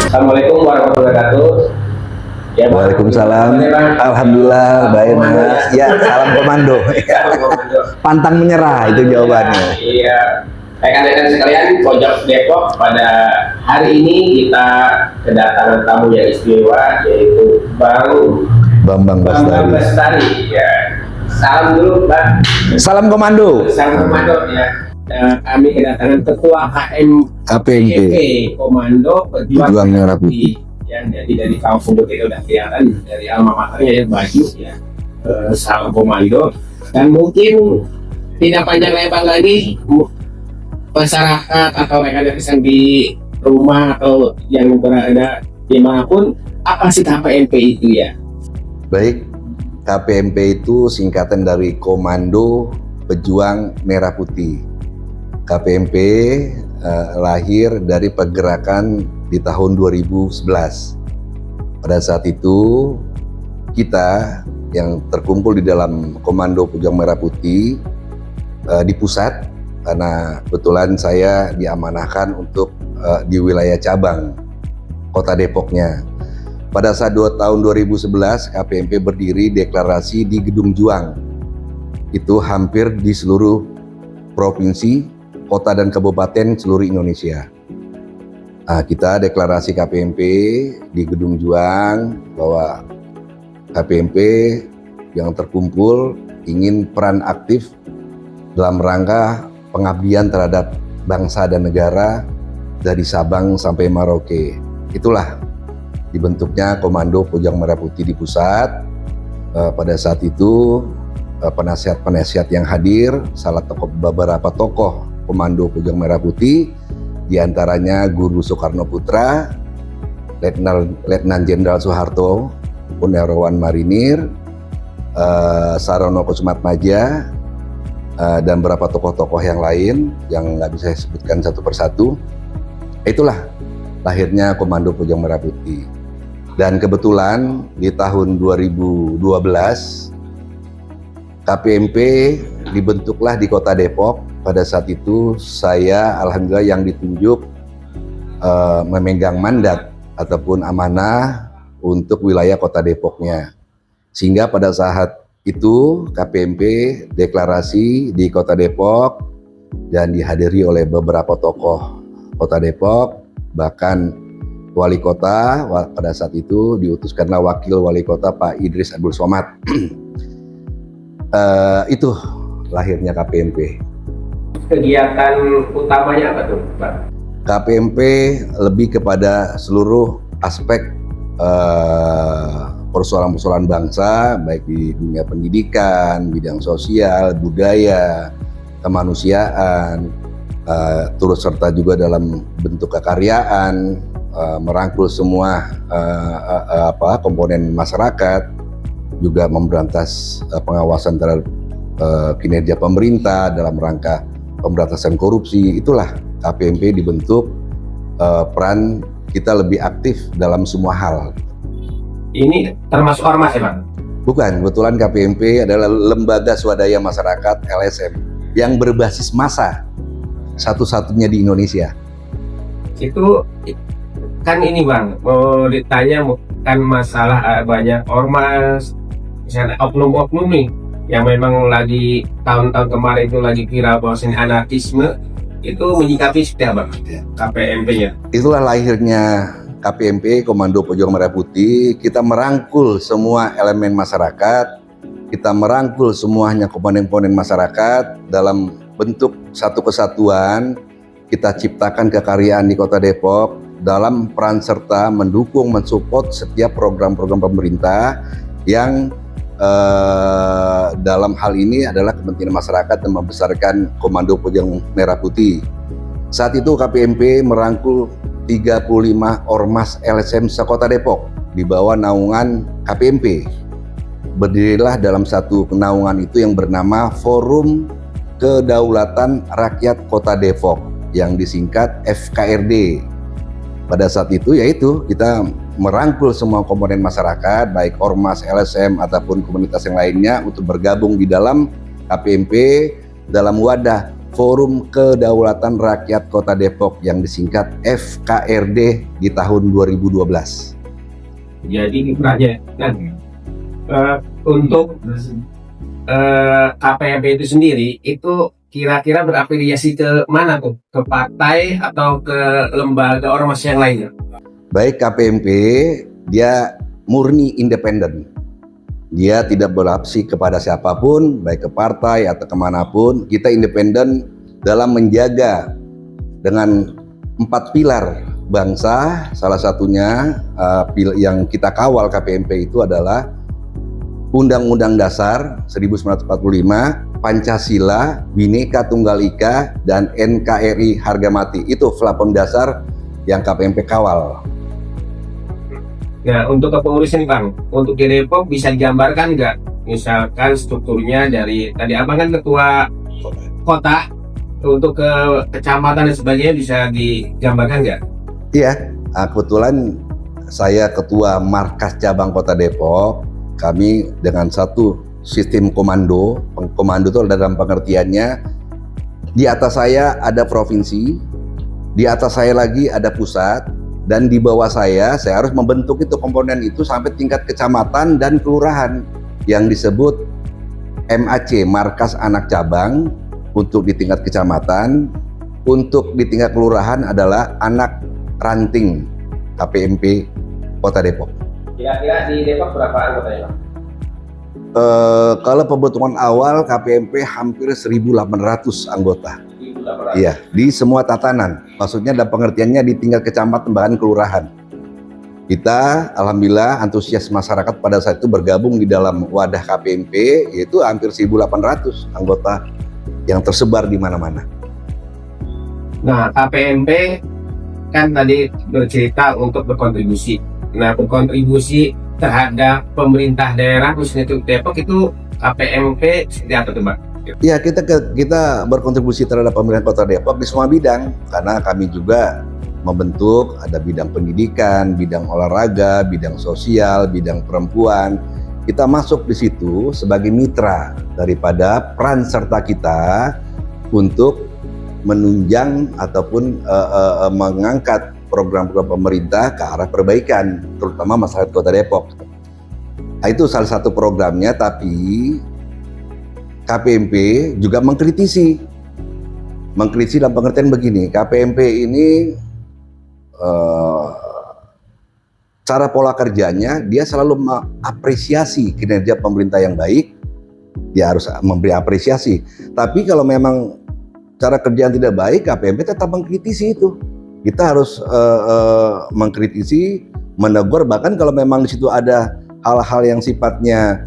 Assalamualaikum warahmatullahi wabarakatuh. Ya, Waalaikumsalam. Alhamdulillah baik Mas. Ya, salam komando. Pantang menyerah itu jawabannya. Iya. Rekan-rekan sekalian, Pojok Depok, pada hari ini kita kedatangan tamu yang istimewa, yaitu Bang Bambang Bestari. Ya. Salam dulu, Bang. Salam komando. Salam komando ya. Kami kedatangan Ketua KPMP Komando Pejuang Merah Putih. Ya, jadi dari kampung kita udah kelihatan dari alma maternya ya, baju ya, salam komando. Dan mungkin tidak panjang lebar lagi, masyarakat atau rekan-rekan di rumah atau yang berada dimanapun, apa sih KPMP itu ya? Baik, KPMP itu singkatan dari Komando Pejuang Merah Putih. KPMP lahir dari pergerakan di tahun 2011. Pada saat itu kita yang terkumpul di dalam Komando Pejuang Merah Putih di pusat, karena kebetulan saya diamanahkan untuk di wilayah cabang Kota Depoknya. Pada saat tahun 2011 KPMP berdiri deklarasi di Gedung Juang. Itu hampir di seluruh provinsi, kota dan kabupaten seluruh Indonesia. Kita deklarasi KPMP di Gedung Juang bahwa KPMP yang terkumpul ingin peran aktif dalam rangka pengabdian terhadap bangsa dan negara dari Sabang sampai Merauke. Itulah dibentuknya Komando Pejuang Merah Putih di pusat. Pada saat itu penasihat-penasihat yang hadir, beberapa tokoh Komando Pejuang Merah Putih, di antaranya Guru Soekarno Putra, Letnan Jenderal Soeharto, Purnawirawan Marinir, Sarono Kusumatmaja, dan beberapa tokoh-tokoh yang lain yang nggak bisa saya sebutkan satu persatu. Itulah lahirnya Komando Pejuang Merah Putih. Dan kebetulan di tahun 2012 KPMP dibentuklah di Kota Depok. Pada saat itu saya alhamdulillah yang ditunjuk memegang mandat ataupun amanah untuk wilayah Kota Depoknya. Sehingga pada saat itu KPMP deklarasi di Kota Depok dan dihadiri oleh beberapa tokoh Kota Depok, bahkan Wali Kota. Pada saat itu diutuskanlah Wakil Wali Kota Pak Idris Abdul Somad. Itu lahirnya KPMP. Kegiatan utamanya apa tuh, Pak? KPMP lebih kepada seluruh aspek persoalan-persoalan bangsa, baik di dunia pendidikan, bidang sosial, budaya, kemanusiaan, turut serta juga dalam bentuk kekaryaan, merangkul semua komponen masyarakat, juga memberantas pengawasan terhadap kinerja pemerintah dalam rangka pemberantasan korupsi. Itulah KPMP dibentuk, peran kita lebih aktif dalam semua hal. Ini termasuk ormas ya, Bang? Bukan, kebetulan KPMP adalah lembaga swadaya masyarakat LSM yang berbasis massa, satu-satunya di Indonesia. Itu kan ini Bang, mau ditanya bukan masalah banyak ormas, misalnya oknum-oknum nih yang memang lagi tahun-tahun kemarin itu lagi viral bahwasanya anarkisme, itu menyikapi seperti apa KPMP-nya? Itulah lahirnya KPMP, Komando Pejuang Merah Putih. Kita merangkul semua elemen masyarakat, kita merangkul semuanya komponen-komponen masyarakat dalam bentuk satu kesatuan. Kita ciptakan kekaryaan di Kota Depok dalam peran serta mendukung, mensupport setiap program-program pemerintah yang dalam hal ini adalah kepentingan masyarakat dan membesarkan Komando Pejuang Merah Putih. Saat itu KPMP merangkul 35 ormas LSM se-Kota Depok di bawah naungan KPMP. Berdirilah dalam satu naungan itu yang bernama Forum Kedaulatan Rakyat Kota Depok yang disingkat FKRD. Pada saat itu yaitu kita merangkul semua komponen masyarakat, baik ormas, LSM ataupun komunitas yang lainnya untuk bergabung di dalam KPMP dalam wadah Forum Kedaulatan Rakyat Kota Depok yang disingkat FKRD di tahun 2012. Jadi kiprahnya. Nah, untuk KPMP itu sendiri itu kira-kira berafiliasi ke mana tuh? Ke partai atau ke lembaga ormas yang lainnya? Baik, KPMP dia murni independen. Dia tidak berafiliasi kepada siapapun, baik ke partai atau kemanapun. Kita independen dalam menjaga dengan 4 pilar bangsa. Salah satunya yang kita kawal KPMP itu adalah Undang-Undang Dasar 1945, Pancasila, Bhinneka Tunggal Ika, dan NKRI harga mati. Itu platform dasar yang KPMP kawal. Nah, untuk kepengurusan Bang, untuk di Depok bisa digambarkan nggak? Misalkan strukturnya dari tadi Abang kan ketua kota, untuk ke kecamatan dan sebagainya bisa digambarkan nggak? Iya, kebetulan saya ketua markas cabang Kota Depok. Kami dengan satu sistem komando. Komando itu dalam pengertiannya di atas saya ada provinsi, di atas saya lagi ada pusat, dan di bawah saya harus membentuk itu komponen itu sampai tingkat kecamatan dan kelurahan yang disebut MAC, Markas Anak Cabang, untuk di tingkat kecamatan. Untuk di tingkat kelurahan adalah Anak Ranting KPMP Kota Depok. Kira-kira di Depok berapa anggotanya, Bang? Kalau pembentukan awal KPMP hampir 1.800 anggota. 1.800. Iya, di semua tatanan. Maksudnya dalam pengertiannya di tingkat kecamatan bahkan kelurahan. Kita alhamdulillah antusias masyarakat pada saat itu bergabung di dalam wadah KPMP, yaitu hampir 1.800 anggota yang tersebar di mana-mana. Nah, KPMP kan tadi bercerita untuk berkontribusi. Nah, berkontribusi terhadap pemerintah daerah khususnya untuk Depok itu KPMP seperti apa tuh, Mbak? Ya, kita berkontribusi terhadap pemerintah Kota Depok di semua bidang, karena kami juga membentuk ada bidang pendidikan, bidang olahraga, bidang sosial, bidang perempuan. Kita masuk di situ sebagai mitra daripada peran serta kita untuk menunjang ataupun mengangkat program-program pemerintah ke arah perbaikan, terutama masyarakat Kota Depok. Nah, itu salah satu programnya, tapi KPMP juga mengkritisi dalam pengertian begini, KPMP ini cara pola kerjanya, dia selalu mengapresiasi kinerja pemerintah yang baik, dia harus memberi apresiasi. Tapi kalau memang cara kerja yang tidak baik, KPMP tetap mengkritisi itu. Kita harus mengkritisi, menegur, bahkan kalau memang di situ ada hal-hal yang sifatnya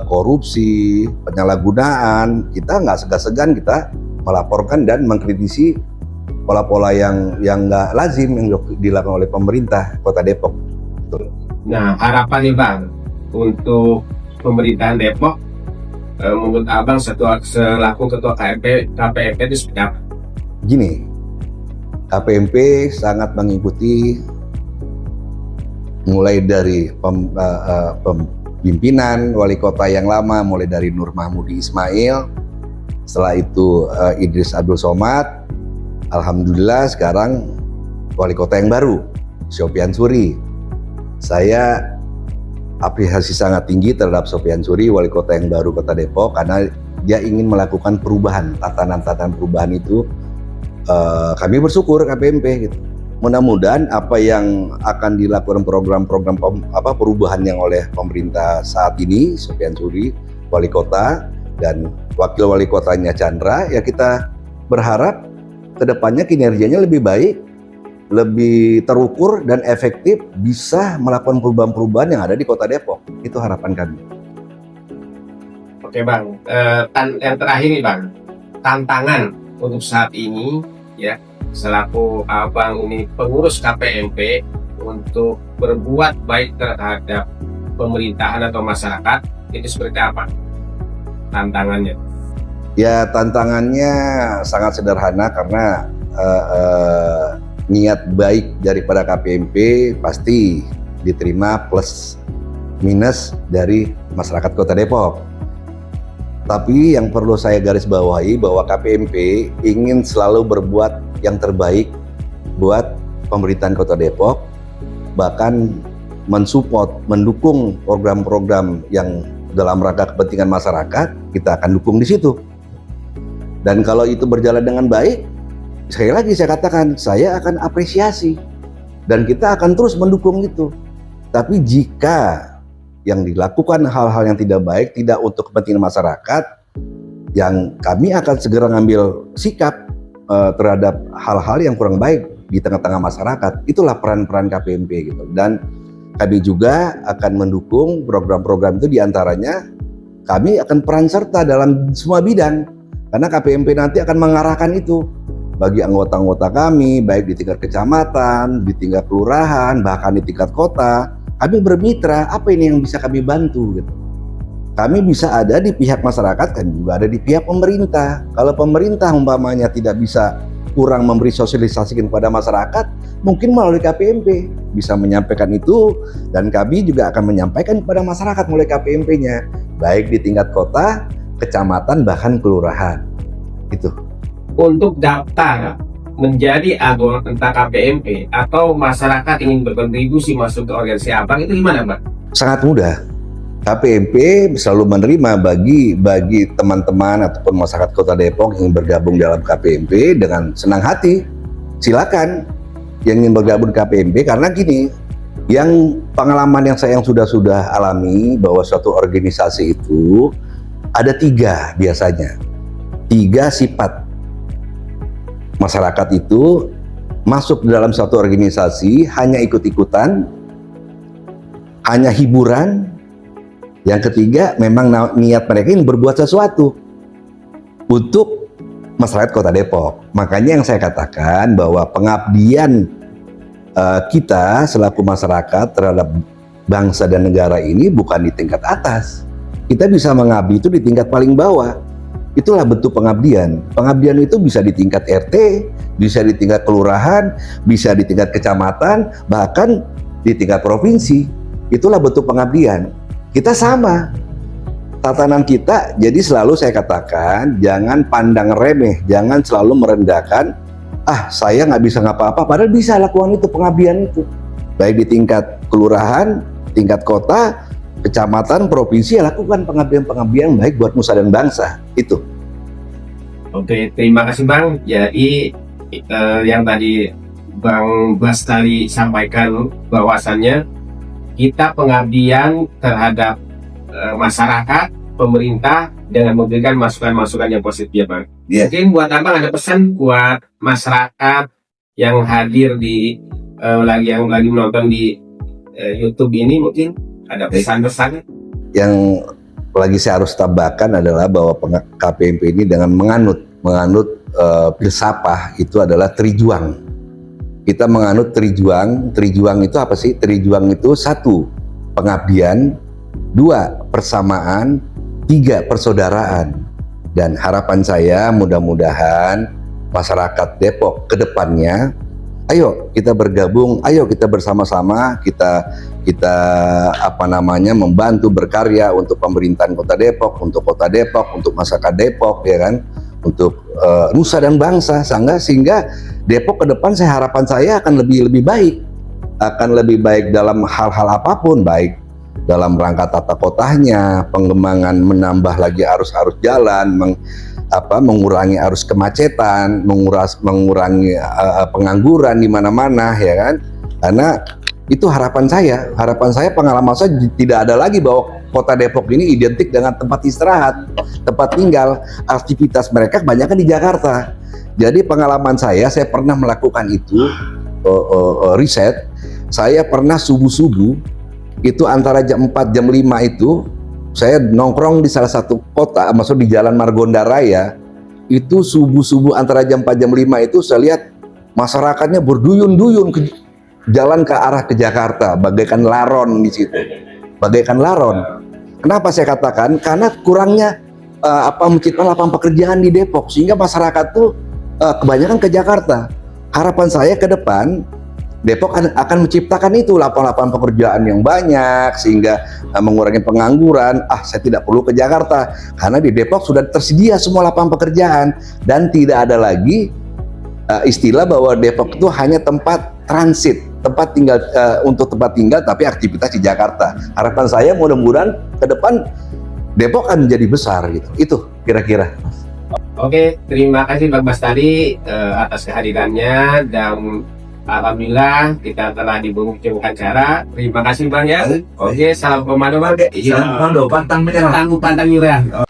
korupsi, penyalahgunaan, kita nggak segan-segan kita melaporkan dan mengkritisi pola-pola yang nggak lazim yang dilakukan oleh pemerintah Kota Depok. Betul. Nah, harapan nih Bang untuk pemerintahan Depok, menurut Abang selaku ketua KPMP itu seperti apa? Gini, KPMP sangat mengikuti mulai dari pimpinan wali kota yang lama, mulai dari Nur Mahmudi Ismail, setelah itu Idris Abdul Somad, alhamdulillah sekarang wali kota yang baru, Sopyan Suri. Saya apresiasi sangat tinggi terhadap Sopyan Suri, wali kota yang baru Kota Depok, karena dia ingin melakukan perubahan, tatanan-tatanan perubahan itu. Kami bersyukur KPMP gitu. Mudah-mudahan apa yang akan dilakukan program-program perubahan yang oleh pemerintah saat ini, Sopyan Suri, wali kota, dan wakil wali kotanya Chandra, ya kita berharap kedepannya kinerjanya lebih baik, lebih terukur dan efektif, bisa melakukan perubahan-perubahan yang ada di Kota Depok. Itu harapan kami. Oke Bang, yang terakhir nih Bang, tantangan untuk saat ini ya, selaku Abang ini pengurus KPMP untuk berbuat baik terhadap pemerintahan atau masyarakat, itu seperti apa tantangannya? Ya, tantangannya sangat sederhana karena niat baik daripada KPMP pasti diterima plus minus dari masyarakat Kota Depok. Tapi yang perlu saya garis bawahi bahwa KPMP ingin selalu berbuat yang terbaik buat pemerintahan Kota Depok, bahkan mensupport, mendukung program-program yang dalam rangka kepentingan masyarakat, kita akan dukung di situ. Dan kalau itu berjalan dengan baik, sekali lagi saya katakan, saya akan apresiasi dan kita akan terus mendukung itu. Tapi jika yang dilakukan hal-hal yang tidak baik, tidak untuk kepentingan masyarakat, yang kami akan segera ngambil sikap terhadap hal-hal yang kurang baik di tengah-tengah masyarakat. Itulah peran-peran KPMP gitu. Dan kami juga akan mendukung program-program itu, diantaranya kami akan peran serta dalam semua bidang, karena KPMP nanti akan mengarahkan itu bagi anggota-anggota kami, baik di tingkat kecamatan, di tingkat kelurahan, bahkan di tingkat kota. Kami bermitra, apa ini yang bisa kami bantu gitu. Kami bisa ada di pihak masyarakat, kami juga ada di pihak pemerintah. Kalau pemerintah umpamanya tidak bisa, kurang memberi sosialisasi kepada masyarakat, mungkin melalui KPMP bisa menyampaikan itu, dan kami juga akan menyampaikan kepada masyarakat melalui KPMP-nya, baik di tingkat kota, kecamatan, bahkan kelurahan. Itu. Untuk daftar menjadi anggota KPMP atau masyarakat ingin berkontribusi masuk ke organisasi Abang, itu gimana, Pak? Sangat mudah. KPMP selalu menerima bagi teman-teman ataupun masyarakat Kota Depok yang bergabung dalam KPMP dengan senang hati. Silakan yang ingin bergabung di KPMP, karena gini, yang pengalaman yang saya sudah alami bahwa suatu organisasi itu ada 3 biasanya. 3 sifat. Masyarakat itu masuk dalam suatu organisasi hanya ikut-ikutan, hanya hiburan. Yang ketiga, memang niat mereka ingin berbuat sesuatu untuk masyarakat Kota Depok. Makanya yang saya katakan bahwa pengabdian kita selaku masyarakat terhadap bangsa dan negara ini bukan di tingkat atas. Kita bisa mengabdi itu di tingkat paling bawah. Itulah bentuk pengabdian. Pengabdian itu bisa di tingkat RT, bisa di tingkat kelurahan, bisa di tingkat kecamatan, bahkan di tingkat provinsi. Itulah bentuk pengabdian. Kita sama. Tatanan kita, jadi selalu saya katakan, jangan pandang remeh, jangan selalu merendahkan, saya nggak bisa ngapa-apa, padahal bisa lakukan itu, pengabdian itu. Baik di tingkat kelurahan, tingkat kota, kecamatan, provinsi, lakukan pengabdian-pengabdian baik buat nusa dan bangsa. Itu. Oke, terima kasih Bang. Jadi yang tadi Bang Bastari sampaikan bahwasannya kita pengabdian terhadap masyarakat, pemerintah dengan memberikan masukan-masukan yang positif ya Bang. Yeah. Mungkin buat Abang ada pesan buat masyarakat yang hadir di yang lagi menonton di YouTube ini, mungkin ada pesan-pesan yang lagi saya harus tambahkan adalah bahwa KPMP ini dengan menganut filsafah itu adalah trijuang. Kita menganut trijuang. Trijuang itu apa sih? Trijuang itu 1, pengabdian, 2, persamaan, 3, persaudaraan. Dan harapan saya mudah-mudahan masyarakat Depok ke depannya, ayo kita bergabung, ayo kita bersama-sama, kita membantu berkarya untuk pemerintahan Kota Depok, untuk Kota Depok, untuk masyarakat Depok, ya kan, untuk nusa dan bangsa, sehingga Depok ke depan harapan saya akan lebih baik dalam hal-hal apapun, baik dalam rangka tata kotanya, pengembangan, menambah lagi arus-arus jalan, mengurangi arus kemacetan, mengurangi pengangguran di mana-mana, ya kan? Karena itu harapan saya, pengalaman saya tidak ada lagi bahwa Kota Depok ini identik dengan tempat istirahat, tempat tinggal, aktivitas mereka kebanyakan di Jakarta. Jadi pengalaman saya pernah melakukan itu, riset, saya pernah subuh-subuh, itu antara jam 4, jam 5 itu, saya nongkrong di salah satu kota, maksud di Jalan Margonda Raya, itu subuh-subuh antara jam 4, jam 5 itu saya lihat masyarakatnya berduyun-duyun ke jalan ke arah ke Jakarta, bagaikan laron di situ, bagaikan laron. Kenapa saya katakan? Karena kurangnya menciptakan lapangan pekerjaan di Depok, sehingga masyarakat tuh kebanyakan ke Jakarta. Harapan saya ke depan Depok akan menciptakan itu lapangan-lapangan pekerjaan yang banyak sehingga mengurangi pengangguran. Saya tidak perlu ke Jakarta karena di Depok sudah tersedia semua lapangan pekerjaan dan tidak ada lagi istilah bahwa Depok itu hanya tempat transit, tempat tinggal untuk tempat tinggal tapi aktivitas di Jakarta. Harapan saya mudah-mudahan ke depan Depok akan menjadi besar gitu. Itu kira-kira. Oke, terima kasih Pak Bastari atas kehadirannya dan alhamdulillah kita telah diberi acara. Terima kasih Bang ya. Oke, salam komando Bang. Salam komando, pantang menyerah. Pantang menyerah.